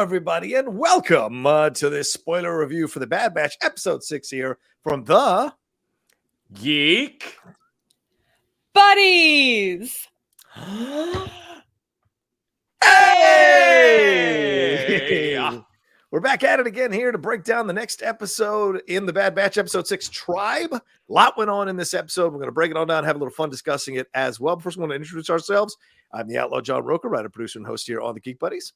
everybody, and welcome to this spoiler review for the Bad Batch episode 6 here from the Geek Buddies. Hey! We're back at it again here to break down the next episode in the Bad Batch episode 6, Tribe. A lot went on in this episode. We're going to break it all down, have a little fun discussing it as well. First, we want to introduce ourselves. I'm the Outlaw John Rocha, writer, producer, and host here on the Geek Buddies.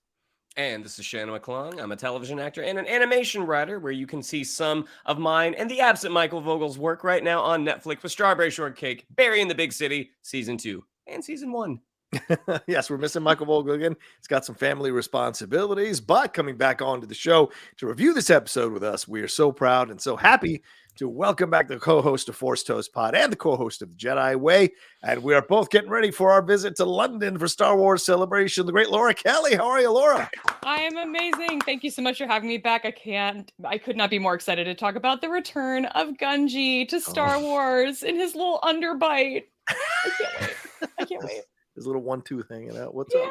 And this is Shannon McClung. I'm a television actor and an animation writer, where you can see some of mine and the absent Michael Vogel's work right now on Netflix with Strawberry Shortcake, Barry in the Big City, Season 2 and Season 1. Yes, we're missing Michael Vogel again. He's got some family responsibilities, but coming back onto the show to review this episode with us, we are so proud and so happy to welcome back the co-host of Force Toast Pod and the co-host of the Jedi Way. And we are both getting ready for our visit to London for Star Wars Celebration, the great Laura Kelly. How are you, Laura? I am amazing. Thank you so much for having me back. I could not be more excited to talk about the return of Gungi to Star Wars in his little underbite. I can't wait. His little 1-2 hanging out. What's up?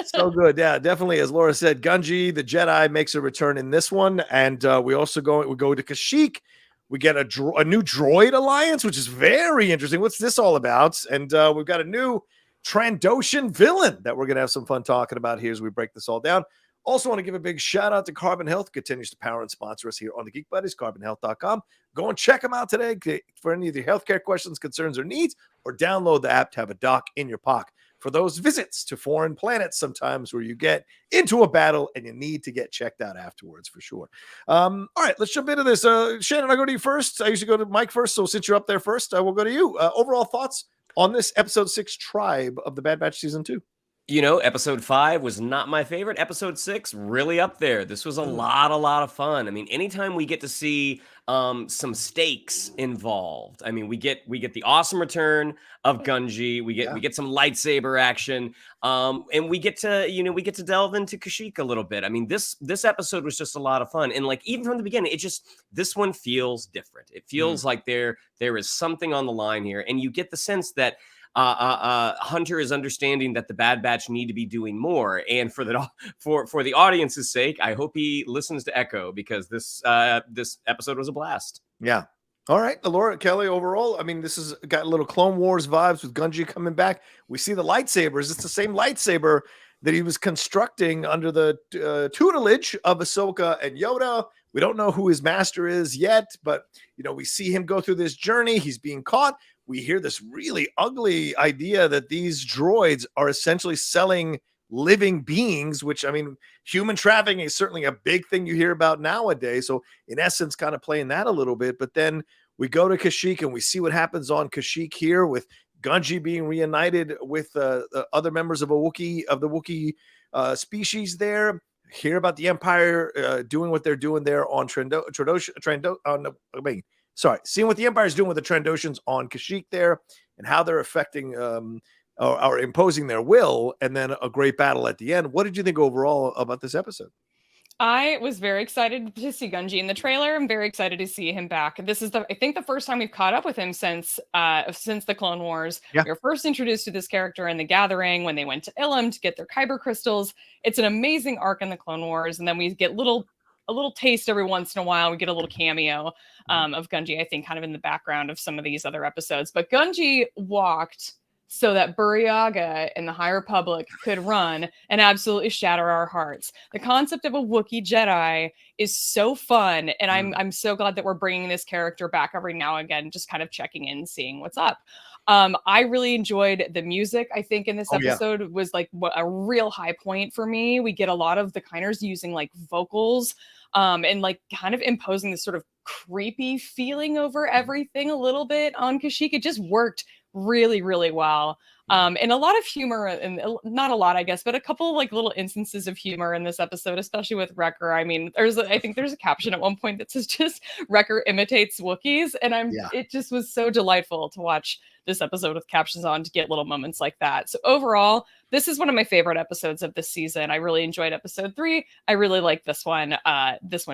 So good. Yeah, definitely. As Laura said, Gungi, the Jedi, makes a return in this one. And we go to Kashyyk. We get a new droid alliance, which is very interesting. What's this all about? And we've got a new Trandoshan villain that we're going to have some fun talking about here as we break this all down. Also want to give a big shout out to Carbon Health, continues to power and sponsor us here on the Geek Buddies, carbonhealth.com. Go and check them out today for any of your healthcare questions, concerns, or needs, or download the app to have a doc in your pocket for those visits to foreign planets sometimes where you get into a battle and you need to get checked out afterwards for sure. All right, let's jump into this. Shannon, I'll go to you first. I usually go to Mike first, so since you're up there first, I will go to you. Overall thoughts on this episode 6 Tribe of the Bad Batch Season 2? You know, episode 5 was not my favorite. Episode 6, really up there. This was a lot of fun. I mean, anytime we get to see some stakes involved. I mean, we get the awesome return of Gungi. We get some lightsaber action. And we get to delve into Kashyyk a little bit. I mean, this episode was just a lot of fun. And like even from the beginning, this one feels different. It feels like there is something on the line here, and you get the sense that Hunter is understanding that the Bad Batch need to be doing more, and for the audience's sake, I hope he listens to Echo, because this episode was a blast. Yeah. All right, Laura Kelly. Overall, I mean, this has got little Clone Wars vibes with Gungi coming back. We see the lightsabers. It's the same lightsaber that he was constructing under the tutelage of Ahsoka and Yoda. We don't know who his master is yet, but we see him go through this journey. He's being caught. We hear this really ugly idea that these droids are essentially selling living beings, which, I mean, human trafficking is certainly a big thing you hear about nowadays. So in essence, kind of playing that a little bit. But then we go to Kashyyk and we see what happens on Kashyyk here with Gungi being reunited with other members of the Wookiee species there. Hear about the Empire doing what they're doing there on seeing what the Empire is doing with the Trandoshans on Kashyyk there, and how they're affecting or imposing their will, and then a great battle at the end. What did you think overall about this episode? I was very excited to see Gungi in the trailer. I'm very excited to see him back. This is I think the first time we've caught up with him since the Clone Wars. Yeah. We were first introduced to this character in The Gathering when they went to Ilum to get their Kyber crystals. It's an amazing arc in the Clone Wars, and then we get a little taste every once in a while. We get a little cameo of Gungi, I think, kind of in the background of some of these other episodes. But Gungi walked so that Buryaga and the High Republic could run and absolutely shatter our hearts. The concept of a Wookie Jedi is so fun, and I'm so glad that we're bringing this character back every now and again, just kind of checking in, seeing what's up. I really enjoyed the music. I think in this episode was like a real high point for me. We get a lot of the Kinders using like vocals and like kind of imposing this sort of creepy feeling over everything a little bit on Kashyyk. It just worked really, really well. And a lot of humor, and not a lot, I guess, but a couple like little instances of humor in this episode, especially with Wrecker. I mean, I think there's a caption at one point that says just Wrecker imitates Wookiees. And it just was so delightful to watch this episode with captions on to get little moments like that. So overall, this is one of my favorite episodes of this season. I really enjoyed episode 3. I really like this one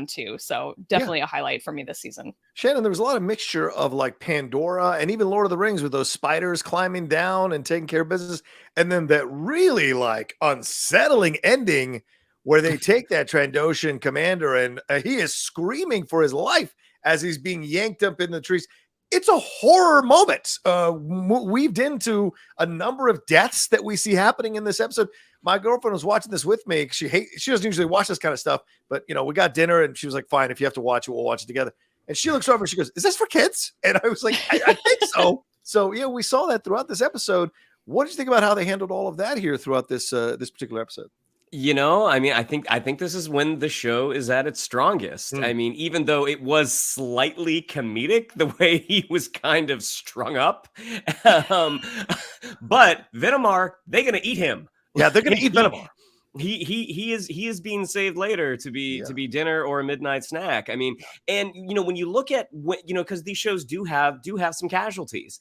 too. So definitely a highlight for me this season. Shannon, there was a lot of mixture of like Pandora and even Lord of the Rings with those spiders climbing down and taking care of business. And then that really like unsettling ending where they take that Trandoshan commander and he is screaming for his life as he's being yanked up in the trees. It's a horror moment weaved into a number of deaths that we see happening in this episode. My girlfriend was watching this with me. She doesn't usually watch this kind of stuff, but we got dinner and she was like, fine, if you have to watch it, we'll watch it together. And she looks over and she goes, is this for kids? And I was like, I think so. So yeah, we saw that throughout this episode. What did you think about how they handled all of that here throughout this particular episode? I mean, I think this is when the show is at its strongest. I mean, even though it was slightly comedic, the way he was kind of strung up, but Venomar, they're gonna eat him. Yeah, they're gonna eat Venomar. He is being saved later to be dinner or a midnight snack. I mean, and when you look at because these shows do have some casualties.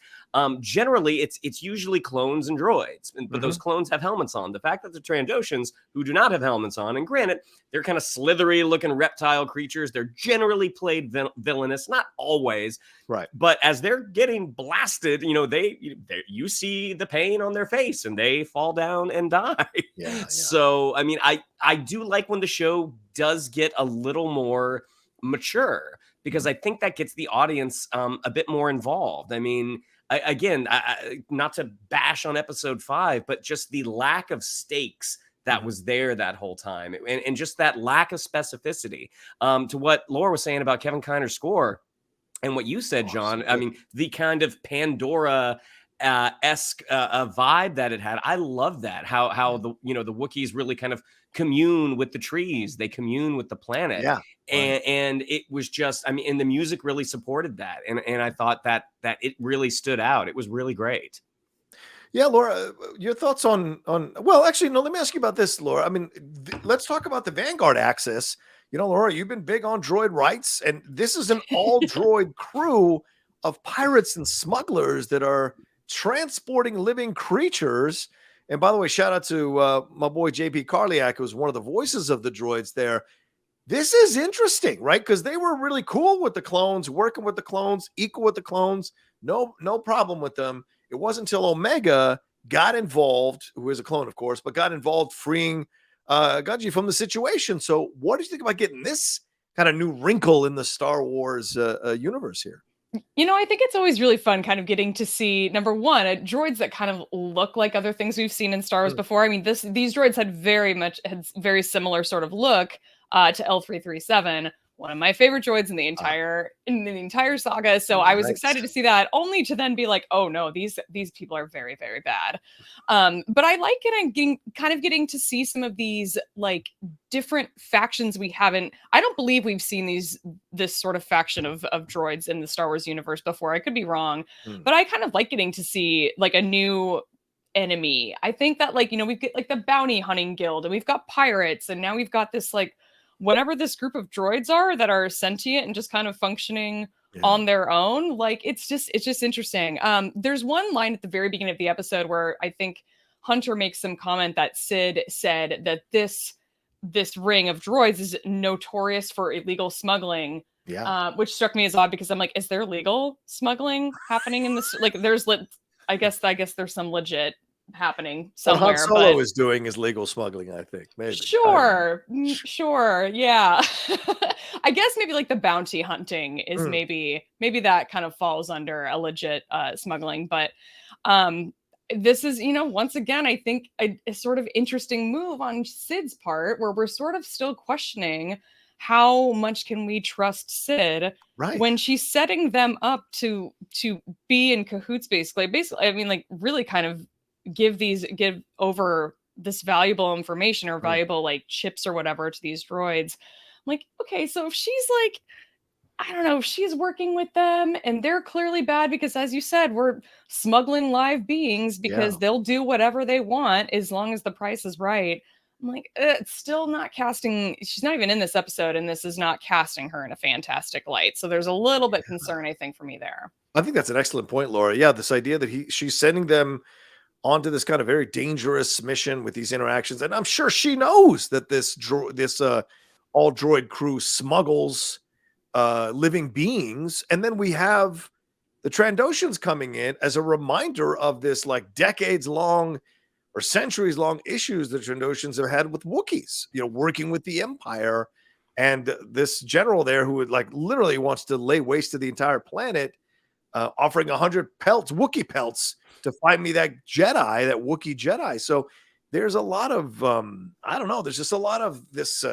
Generally it's usually clones and droids, but those clones have helmets on. The fact that the Trandoshans, who do not have helmets on, and granted they're kind of slithery looking reptile creatures, they're generally played villainous, not always, right? But as they're getting blasted, you see the pain on their face and they fall down and die. So I mean, I do like when the show does get a little more mature, because I think that gets the audience a bit more involved. I mean, again, not to bash on episode 5, but just the lack of stakes that was there that whole time, and just that lack of specificity. To what Laura was saying about Kevin Kiner's score and what you said, John, I mean, the kind of Pandora esque vibe that it had. I love that. How the the Wookiees really kind of commune with the trees. They commune with the planet. Yeah. And it was just, I mean, and the music really supported that. And I thought that it really stood out. It was really great. Yeah, Laura, your thoughts on well, actually, no, let me ask you about this, Laura. I mean, let's talk about the Vanguard axis. Laura, you've been big on droid rights, and this is an all droid crew of pirates and smugglers that are transporting living creatures. And by the way, shout out to my boy JP Karliak, who's one of the voices of the droids there. This is interesting, right? Because they were really cool with the clones, working with the clones, equal with the clones, no problem with them. It wasn't until Omega got involved, who is a clone, of course, but got involved freeing Gungi from the situation. So what do you think about getting this kind of new wrinkle in the Star Wars universe here? I think it's always really fun kind of getting to see, number one, droids that kind of look like other things we've seen in Star Wars before. I mean, these droids had very similar sort of look to L337, one of my favorite droids in the entire saga. So I was excited to see that, only to then be like, oh no, these people are very, very bad. But I like it. I'm getting to see some of these like different factions I don't believe we've seen this sort of faction of droids in the Star Wars universe before. I could be wrong, but I kind of like getting to see like a new enemy. I think that we've got like the bounty hunting guild, and we've got pirates, and now we've got this like whatever this group of droids are that are sentient and just kind of functioning on their own. Like it's just interesting. There's one line at the very beginning of the episode where I think Hunter makes some comment that Sid said that this ring of droids is notorious for illegal smuggling. Which struck me as odd, because I'm like, is there legal smuggling happening in this? Like I guess there's some legit happening somewhere. What Han Solo is doing is legal smuggling, I think. Maybe. Sure, yeah. I guess maybe like the bounty hunting is maybe that kind of falls under a legit smuggling, but this is, once again, I think a sort of interesting move on Sid's part, where we're sort of still questioning how much can we trust Sid when she's setting them up to be in cahoots, basically. I mean, like really kind of give over this valuable information or valuable like chips or whatever to these droids. I'm like, okay, so if she's like, I don't know, if she's working with them and they're clearly bad because, as you said, we're smuggling live beings because they'll do whatever they want as long as the price is right. I'm like, it's still not casting. She's not even in this episode, and this is not casting her in a fantastic light. So there's a little bit concern, I think, for me there. I think that's an excellent point, Laura. Yeah, this idea that she's sending them onto this kind of very dangerous mission with these interactions, and I'm sure she knows that this all droid crew smuggles living beings, and then we have the Trandoshans coming in as a reminder of this like decades long or centuries-long issues the Trandoshans have had with Wookiees, working with the Empire. And this general there who would literally wants to lay waste to the entire planet, offering 100 pelts, Wookiee pelts, to find me that Jedi, that Wookie Jedi. So there's a lot of, I don't know, there's just a lot of this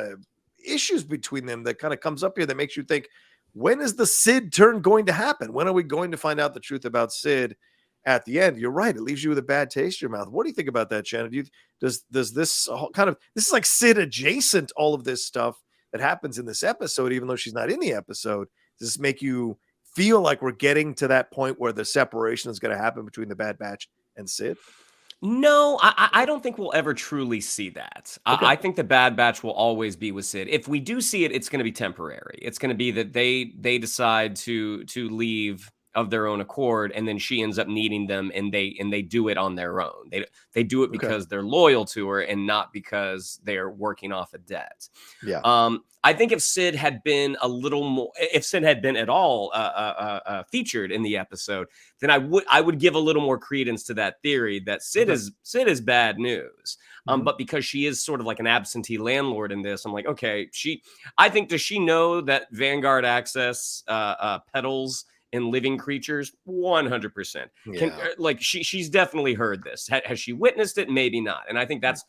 issues between them that kind of comes up here that makes you think, when is the Sid turn going to happen? When are we going to find out the truth about Sid at the end? You're right. It leaves you with a bad taste in your mouth. What do you think about that, Shannon? Does this this is like Sid adjacent, all of this stuff that happens in this episode, even though she's not in the episode? Does this make you feel like we're getting to that point where the separation is going to happen between the Bad Batch and Sid? No, I don't think we'll ever truly see that. Okay. I think the Bad Batch will always be with Sid. If we do see it, it's going to be temporary. It's going to be that they decide to leave of their own accord, and then she ends up needing them, and they do it on their own. They do it because they're loyal to her and not because they're working off a debt. Yeah. I think if Sid had been a little more, if Sid had been at all featured in the episode, then I would give a little more credence to that theory that Sid is bad news. But because she is sort of like an absentee landlord in this, I'm like, okay, does she know that Vanguard access peddles in living creatures? 100%. She's definitely heard this. Has she witnessed it? Maybe not. And I think that's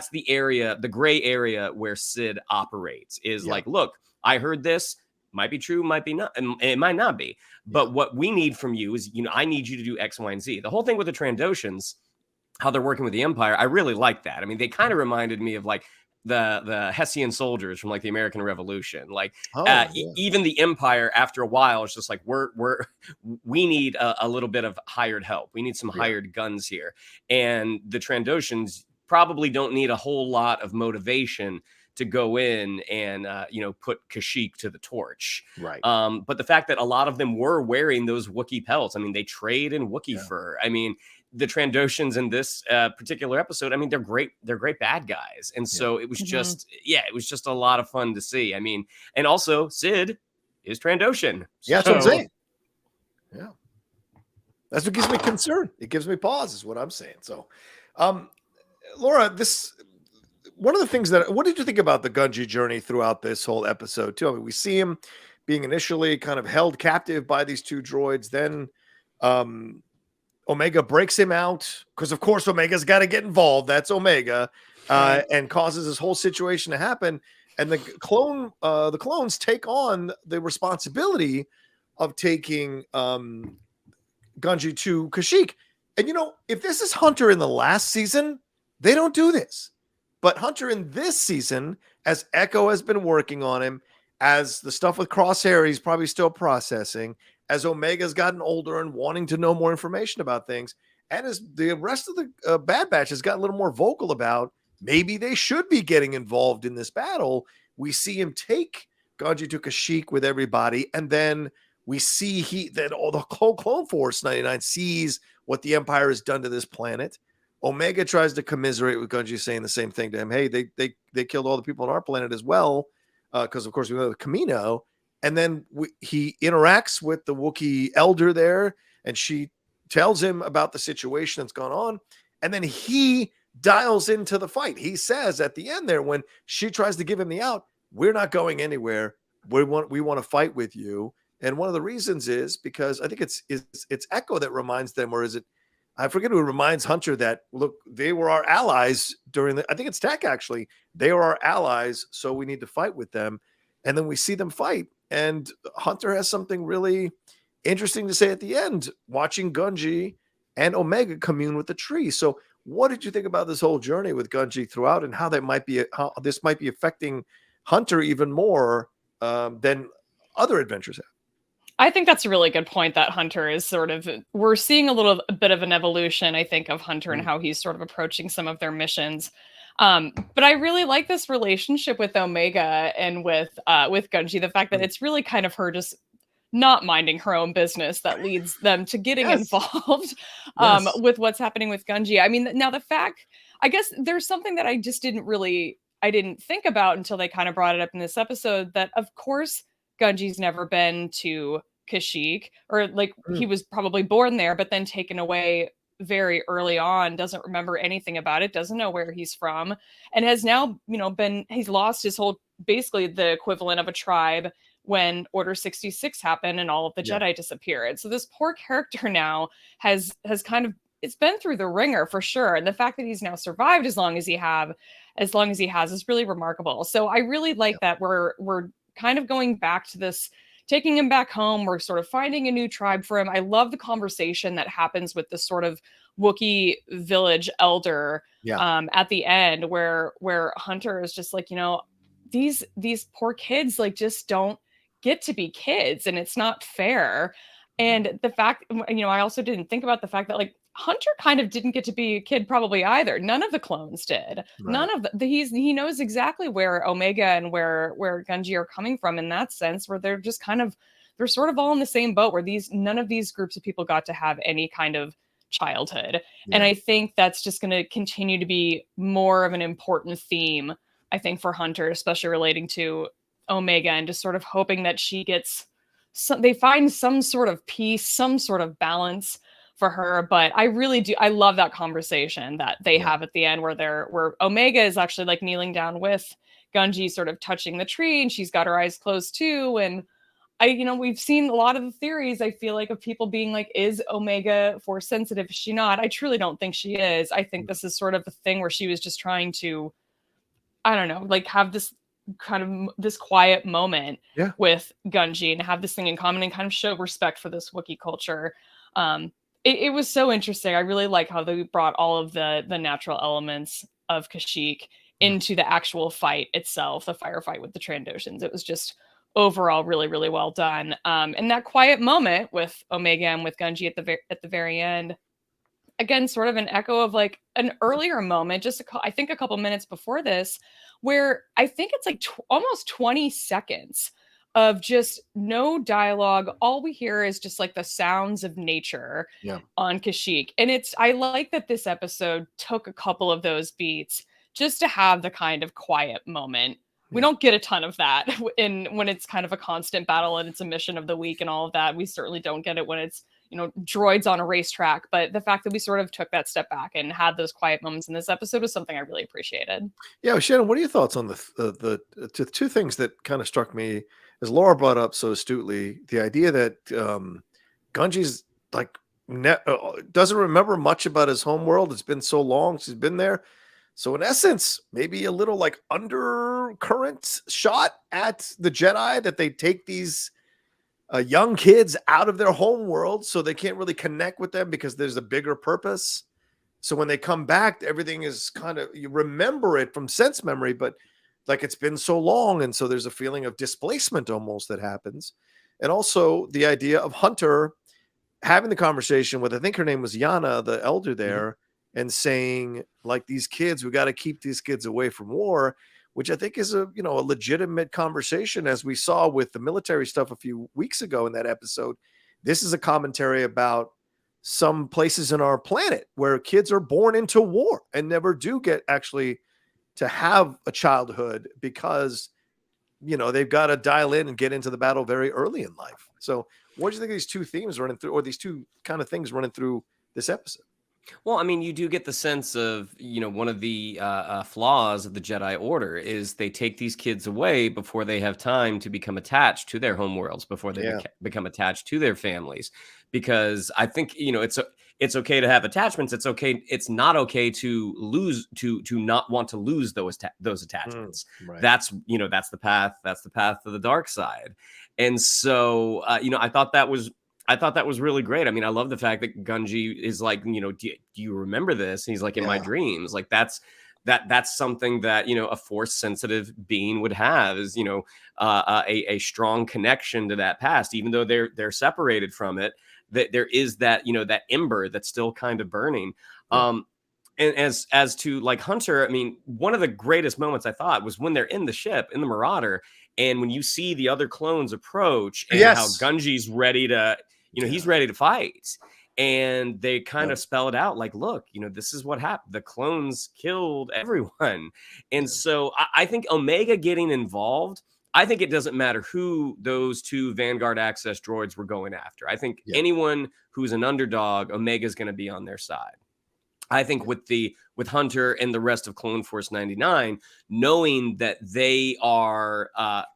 the area, the gray area where Sid operates is like, look, I heard this, might be true, might be not, and it might not be. But what we need from you is, I need you to do X, Y, and Z. The whole thing with the Trandoshans, how they're working with the Empire, I really like that. I mean, they kind of reminded me of the Hessian soldiers from the American Revolution. Even the Empire, after a while, it's just like we need a little bit of hired help. We need some hired guns here, and the Trandoshans probably don't need a whole lot of motivation to go in and put Kashyyk to the torch. Right. But the fact that a lot of them were wearing those Wookiee pelts, I mean, they trade in Wookiee fur. I mean, the Trandoshans in this particular episode, I mean, they're great bad guys. And so it was just, it was just a lot of fun to see. I mean, and also Sid is Trandoshan. Yeah, that's what I'm saying. Yeah. That's what gives me concern. It gives me pause is what I'm saying. So, Laura, one of the things what did you think about the Gungi journey throughout this whole episode too? I mean, we see him being initially kind of held captive by these two droids. Then, Omega breaks him out because, of course, Omega's got to get involved. That's Omega, and causes this whole situation to happen. And the clones take on the responsibility of taking Gungi to Kashyyk. And if this is Hunter in the last season, they don't do this. But Hunter in this season, as Echo has been working on him, as the stuff with Crosshair he's probably still processing, as Omega's gotten older and wanting to know more information about things, and as the rest of the Bad Batch has gotten a little more vocal about maybe they should be getting involved in this battle, we see him take Gungi to Kashyyk with everybody, and then we see that all the whole Clone Force 99 sees what the Empire has done to this planet. Omega tries to commiserate with Gungi, saying the same thing to him. Hey, they killed all the people on our planet as well, because of course we know the Camino. And then he interacts with the Wookiee elder there, and she tells him about the situation that's gone on. And then he dials into the fight. He says at the end there, when she tries to give him the out, we're not going anywhere. We want to fight with you. And one of the reasons is because I think it's Echo that reminds them, or is it? I forget who reminds Hunter that, look, they were our allies I think it's Tech actually. They were our allies, so we need to fight with them. And then we see them fight. And Hunter has something really interesting to say at the end, watching Gungi and Omega commune with the tree. So what did you think about this whole journey with Gungi throughout, and how this might be affecting Hunter even more than other adventures have? I think that's a really good point, that Hunter is we're seeing a bit of an evolution, I think, of Hunter and how he's sort of approaching some of their missions. But I really like this relationship with Omega and with Gungi, the fact that it's really kind of her just not minding her own business that leads them to getting involved with what's happening with Gungi. I mean, now the fact, I guess there's something that I just I didn't think about until they kind of brought it up in this episode, that of course Gungi's never been to Kashyyk, or he was probably born there, but then taken away very early on, doesn't remember anything about it, doesn't know where he's from, and has now, he's lost his whole, basically the equivalent of a tribe when Order 66 happened and all of the Jedi disappeared. So this poor character now has kind of, it's been through the ringer for sure. And the fact that he's now survived as long as he has is really remarkable. So I really like that we're kind of going back to this, taking him back home. We're sort of finding a new tribe for him. I love the conversation that happens with this sort of Wookiee village elder at the end, where Hunter is just like, these poor kids like just don't get to be kids, and it's not fair. And the fact, I also didn't think about the fact that like Hunter kind of didn't get to be a kid probably either. None of the clones did. Right. None of he knows exactly where Omega and where Gungi are coming from in that sense, where they're just kind of, they're sort of all in the same boat, where none of these groups of people got to have any kind of childhood. And I think that's just going to continue to be more of an important theme, I think, for Hunter, especially relating to Omega, and just sort of hoping that she gets they find some sort of peace, some sort of balance for her. But I really do, I love that conversation that they have at the end, where Omega is actually like kneeling down with Gungi, sort of touching the tree, and she's got her eyes closed too. And we've seen a lot of the theories, I feel like, of people being like, is Omega force sensitive? Is she not? I truly don't think she is. I think this is sort of the thing where she was just trying to, I don't know, like have this kind of this quiet moment with Gungi and have this thing in common and kind of show respect for this Wookiee culture. It was so interesting. I really like how they brought all of the natural elements of Kashyyk into the actual fight itself, the firefight with the Trandoshans. It was just overall really, really well done. And that quiet moment with Omega and with Gungi at the very end, again, sort of an echo of like an earlier moment, just I think a couple minutes before this, where I think it's like almost 20 seconds of just no dialogue. All we hear is just like the sounds of nature on Kashyyk. And I like that this episode took a couple of those beats just to have the kind of quiet moment. We don't get a ton of that when it's kind of a constant battle and it's a mission of the week and all of that. We certainly don't get it when it's, droids on a racetrack. But the fact that we sort of took that step back and had those quiet moments in this episode was something I really appreciated. Yeah, Shannon, what are your thoughts on the two things that kind of struck me, as Laura brought up so astutely, the idea that Gungi's like doesn't remember much about his home world. It's been so long since he's been there. So in essence, maybe a little like undercurrent shot at the Jedi, that they take these young kids out of their home world so they can't really connect with them because there's a bigger purpose. So when they come back, everything is kind of, you remember it from sense memory, but like it's been so long. And so there's a feeling of displacement almost that happens. And also the idea of Hunter having the conversation with, I think her name was Yana, the elder there, and saying like, these kids, we got to keep these kids away from war, which I think is a legitimate conversation, as we saw with the military stuff a few weeks ago in that episode. This is a commentary about some places in our planet where kids are born into war and never do get actually to have a childhood because, they've got to dial in and get into the battle very early in life. So what do you think of these two themes running through, or these two kind of things running through this episode? Well, I mean, you do get the sense of, one of the flaws of the Jedi Order is they take these kids away before they have time to become attached to their homeworlds, before they become attached to their families. Because I think, it's okay to have attachments. It's not okay to lose, to not want to lose those attachments. Right. That's the path. That's the path to the dark side. And so, I thought that was really great. I mean, I love the fact that Gungi is like, do you remember this? And he's like, in my dreams. Like that's something that, a force sensitive being would have, is, a strong connection to that past, even though they're separated from it, that there is that, that ember that's still kind of burning. And as to like Hunter, I mean, one of the greatest moments I thought was when they're in the ship, in the Marauder, and when you see the other clones approach and how Gungi's ready to, he's ready to fight. And they kind of spell it out like, look, this is what happened. The clones killed everyone. And so I think Omega getting involved, I think it doesn't matter who those 2 Vanguard access droids were going after. I think anyone who's an underdog, Omega's going to be on their side. I think with Hunter and the rest of Clone Force 99, knowing that they are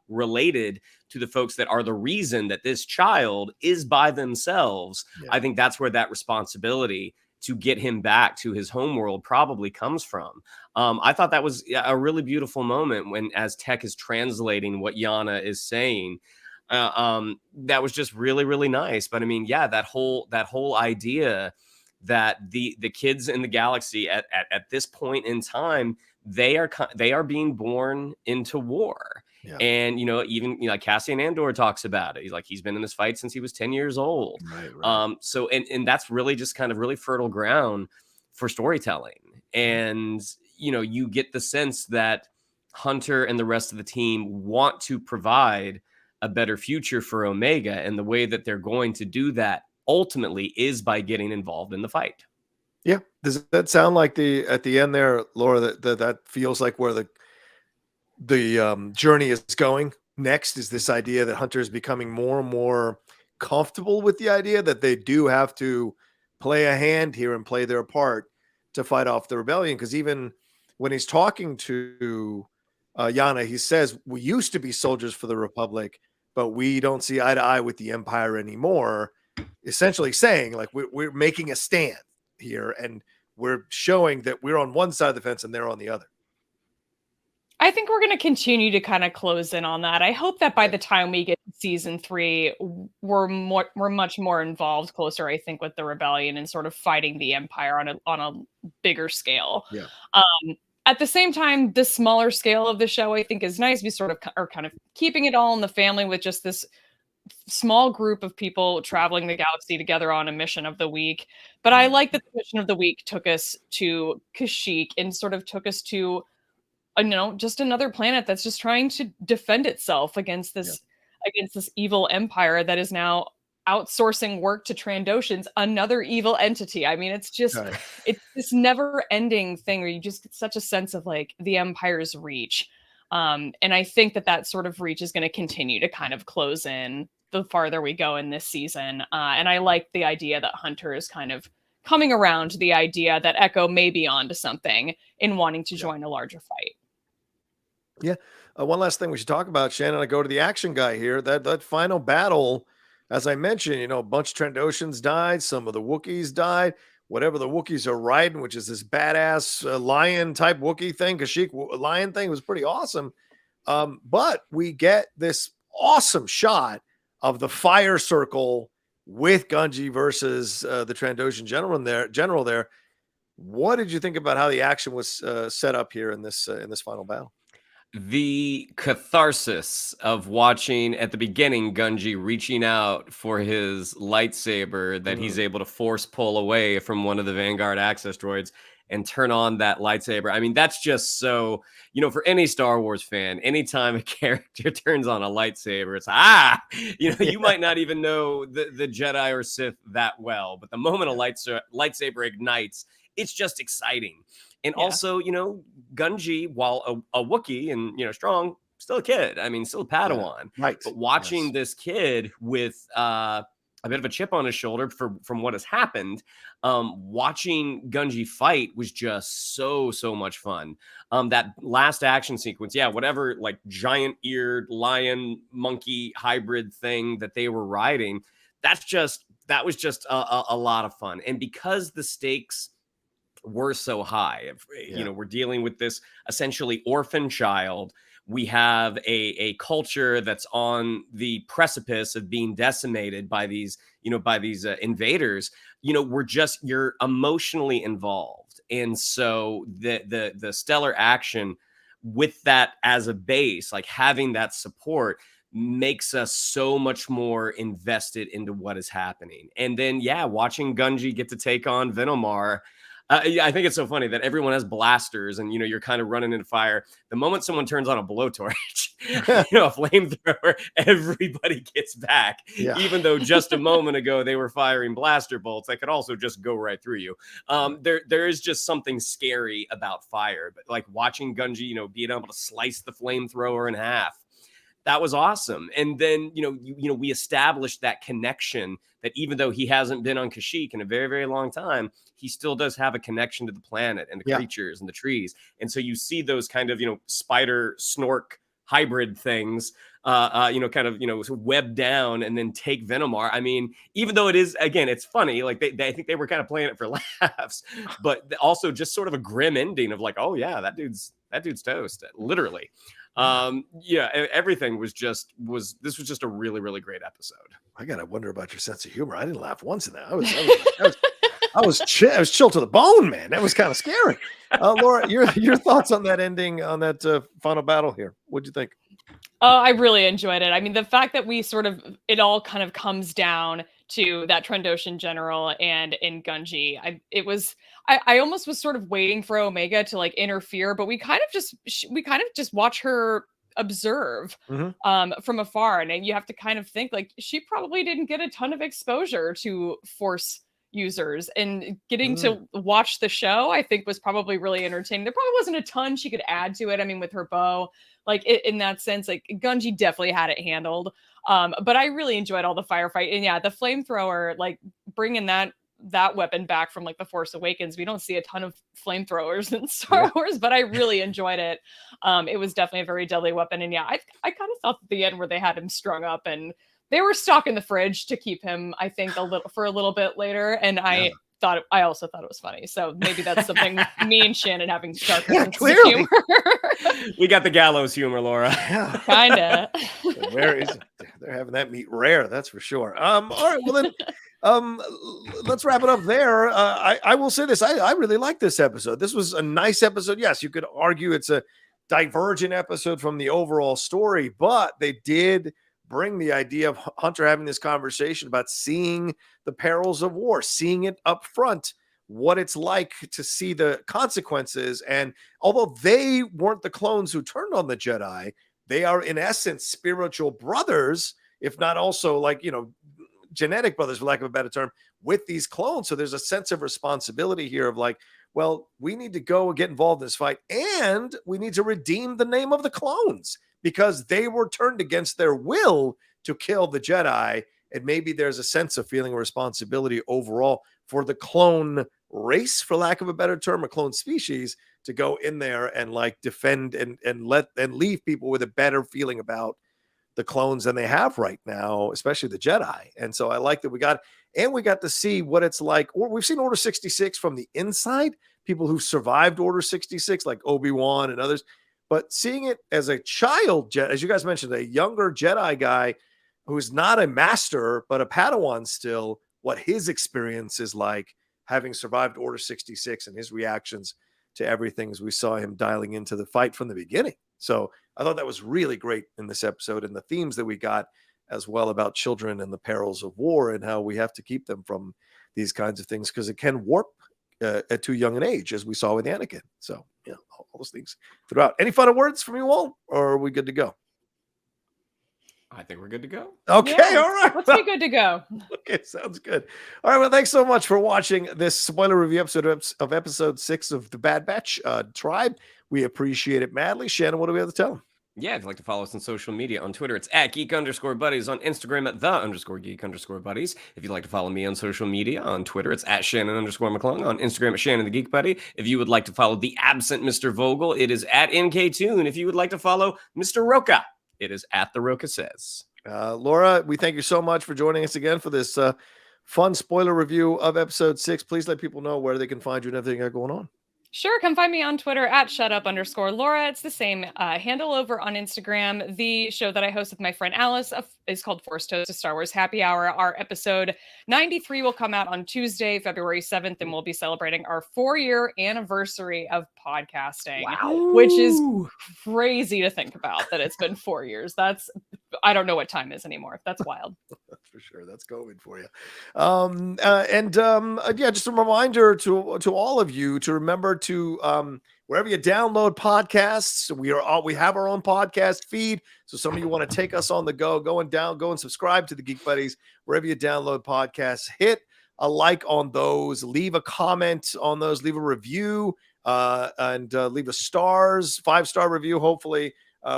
related to the folks that are the reason that this child is by themselves, I think that's where that responsibility to get him back to his homeworld probably comes from. I thought that was a really beautiful moment when, as Tech is translating what Yana is saying, that was just really, really nice. But I mean, yeah, that whole idea that the kids in the galaxy at this point in time, they are being born into war. Yeah. And, even like Cassian Andor talks about it. He's been in this fight since he was 10 years old. Right. So, and that's really just kind of really fertile ground for storytelling. And, you get the sense that Hunter and the rest of the team want to provide a better future for Omega. And the way that they're going to do that ultimately is by getting involved in the fight. Yeah. Does that sound like at the end there, Laura, that feels like where the journey is going next, is this idea that Hunter is becoming more and more comfortable with the idea that they do have to play a hand here and play their part to fight off the rebellion? Because even when he's talking to Yana, he says, we used to be soldiers for the Republic, but we don't see eye to eye with the Empire anymore. Essentially saying, like, we're making a stand here, and we're showing that we're on one side of the fence and they're on the other. I think we're going to continue to kind of close in on that. I hope that by the time we get to season 3, we're much more involved, closer, I think, with the rebellion and sort of fighting the Empire on a bigger scale. Yeah. At the same time, the smaller scale of the show, I think, is nice. We sort of are kind of keeping it all in the family with just this small group of people traveling the galaxy together on a mission of the week. But I like that the mission of the week took us to Kashyyk and sort of took us to just another planet that's just trying to defend itself against this evil empire that is now outsourcing work to Trandoshans, another evil entity. I mean, it's just it's this never-ending thing where you just get such a sense of like the Empire's reach. And I think that sort of reach is going to continue to kind of close in the farther we go in this season. And I like the idea that Hunter is kind of coming around to the idea that Echo may be onto something in wanting to join a larger fight. Yeah. One last thing we should talk about, Shannon. I go to the action guy here. That final battle, as I mentioned, a bunch of Trandoshans died. Some of the Wookiees died. Whatever the Wookiees are riding, which is this badass lion type Wookiee thing, Kashyyk lion thing, was pretty awesome. But we get this awesome shot of the fire circle with Gungi versus the Trandoshan general there. What did you think about how the action was set up here in this final battle? The catharsis of watching at the beginning Gungi reaching out for his lightsaber that he's able to force pull away from one of the Vanguard access droids and turn on that lightsaber. I mean, that's just so, for any Star Wars fan, anytime a character turns on a lightsaber, it's you might not even know the Jedi or Sith that well, but the moment a lightsaber ignites, it's just exciting. And also, Gungi, while a Wookiee and, strong, still a kid. I mean, still a Padawan. Right. But watching this kid with a bit of a chip on his shoulder from what has happened, watching Gungi fight was just so much fun. That last action sequence, whatever, like giant-eared lion monkey hybrid thing that they were riding, that was just a lot of fun. And because the stakes were so high, we're dealing with this essentially orphan child. We have a culture that's on the precipice of being decimated by these invaders. You're emotionally involved. And so the stellar action with that as a base, like having that support, makes us so much more invested into what is happening. And then, watching Gungi get to take on Venomar, I think it's so funny that everyone has blasters and, you're kind of running into fire. The moment someone turns on a blowtorch, a flamethrower, everybody gets back. Yeah. Even though just a moment ago they were firing blaster bolts that could also just go right through you. There is just something scary about fire. But like watching Gungi, being able to slice the flamethrower in half, That was awesome. And then, we established that connection that even though he hasn't been on Kashyyk in a very, very long time, he still does have a connection to the planet and the creatures and the trees. And so you see those kind of, spider snork hybrid things, web down and then take Venomar. I mean, even though it is, again, it's funny, like I think they were kind of playing it for laughs, but also just sort of a grim ending of like, oh yeah, that dude's toast, literally. Everything was just a really, really great episode. I gotta wonder about your sense of humor. I didn't laugh once in that. I was chill to the bone, man. That was kind of scary. Laura, your thoughts on that ending, on that final battle here? What'd you think? I really enjoyed it. I mean, the fact that it all kind of comes down to that Trandoshan general and in Gungi. I almost was sort of waiting for Omega to like interfere, but we kind of just watch her observe from afar. And you have to kind of think like she probably didn't get a ton of exposure to Force users, and getting to watch the show I think was probably really entertaining. There probably wasn't a ton she could add to it. I mean, with her bow, like in that sense, like Gungi definitely had it handled. But I really enjoyed all the firefight, and yeah, the flamethrower, like bringing that weapon back from like the Force Awakens. We don't see a ton of flamethrowers in Star Wars, but I really enjoyed it. It was definitely a very deadly weapon, and yeah, I kind of thought at the end where they had him strung up and they were stocking the fridge to keep him, I think, a little bit later. And I also thought it was funny. So maybe that's something with me and Shannon having darker sense of humor. We got the gallows humor, Laura. Kinda. They're having that meat rare, that's for sure. All right, well then, let's wrap it up there. I will say this: I really like this episode. This was a nice episode. Yes, you could argue it's a divergent episode from the overall story, but they did bring the idea of Hunter having this conversation about seeing the perils of war, seeing it up front, what it's like to see the consequences. And although they weren't the clones who turned on the Jedi, they are in essence spiritual brothers, if not also like, genetic brothers, for lack of a better term, with these clones. So there's a sense of responsibility here of like, well, we need to go and get involved in this fight, and we need to redeem the name of the clones, because they were turned against their will to kill the Jedi. And maybe there's a sense of feeling of responsibility overall for the clone race, for lack of a better term, or clone species, to go in there and like defend and leave people with a better feeling about the clones than they have right now, especially the Jedi. And so I like that we got to see what it's like. Or we've seen Order 66 from the inside, people who survived Order 66, like Obi-Wan and others. But seeing it as a child, as you guys mentioned, a younger Jedi guy who's not a master, but a Padawan still, what his experience is like having survived Order 66 and his reactions to everything as we saw him dialing into the fight from the beginning. So I thought that was really great in this episode, and the themes that we got as well about children and the perils of war and how we have to keep them from these kinds of things, because it can warp at too young an age, as we saw with Anakin. So, all those things throughout. Any final words from you all, or are we good to go? I think we're good to go. Okay, yeah, all right. Let's be good to go. Okay, sounds good. All right, well, thanks so much for watching this spoiler review episode of episode 6 of the Bad Batch Tribe. We appreciate it madly. Shannon, what do we have to tell them? Yeah, if you'd like to follow us on social media, on Twitter, it's at @geek_buddies, on Instagram at @the_geek_buddies. If you'd like to follow me on social media, on Twitter, it's at Shannon_McClung, on Instagram at Shannon the Geek Buddy. If you would like to follow the absent Mr. Vogel, it is at NKToon. If you would like to follow Mr. Rocha, it is at The Rocha Says. Laura, we thank you so much for joining us again for this fun spoiler review of episode 6. Please let people know where they can find you and everything you got going on. Sure, come find me on Twitter at @shutup_Laura. It's the same handle over on Instagram. The show that I host with my friend Alice is called Force Toast, a Star Wars Happy Hour. Our episode 93 will come out on Tuesday, February 7th, and we'll be celebrating our 4-year anniversary of podcasting. Wow. Which is crazy to think about, that it's been 4 years. I don't know what time is anymore. That's wild. That's for sure. That's COVID for you. Just a reminder to all of you to remember to wherever you download podcasts, we have our own podcast feed. So some of you want to take us on the go, go and subscribe to the Geek Buddies wherever you download podcasts. Hit a like on those, leave a comment on those, leave a review, and leave a 5-star review, hopefully.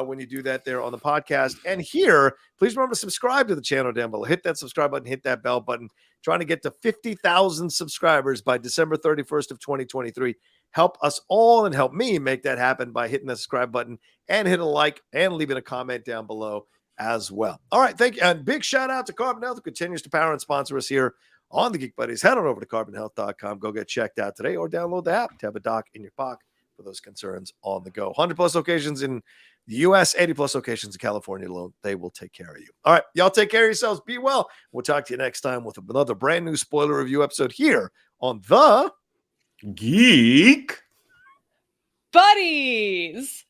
when you do that there on the podcast. And here, please remember to subscribe to the channel down below. Hit that subscribe button, hit that bell button. Trying to get to 50,000 subscribers by December 31st of 2023. Help us all and help me make that happen by hitting the subscribe button and hit a like and leaving a comment down below as well. All right, thank you. And big shout out to Carbon Health, who continues to power and sponsor us here on the Geek Buddies. Head on over to carbonhealth.com. Go get checked out today or download the app to have a doc in your pocket for those concerns on the go. 100+ locations in the U.S., 80+ locations in California alone. They will take care of you. All right, y'all take care of yourselves. Be well. We'll talk to you next time with another brand new spoiler review episode here on the Geek Buddies.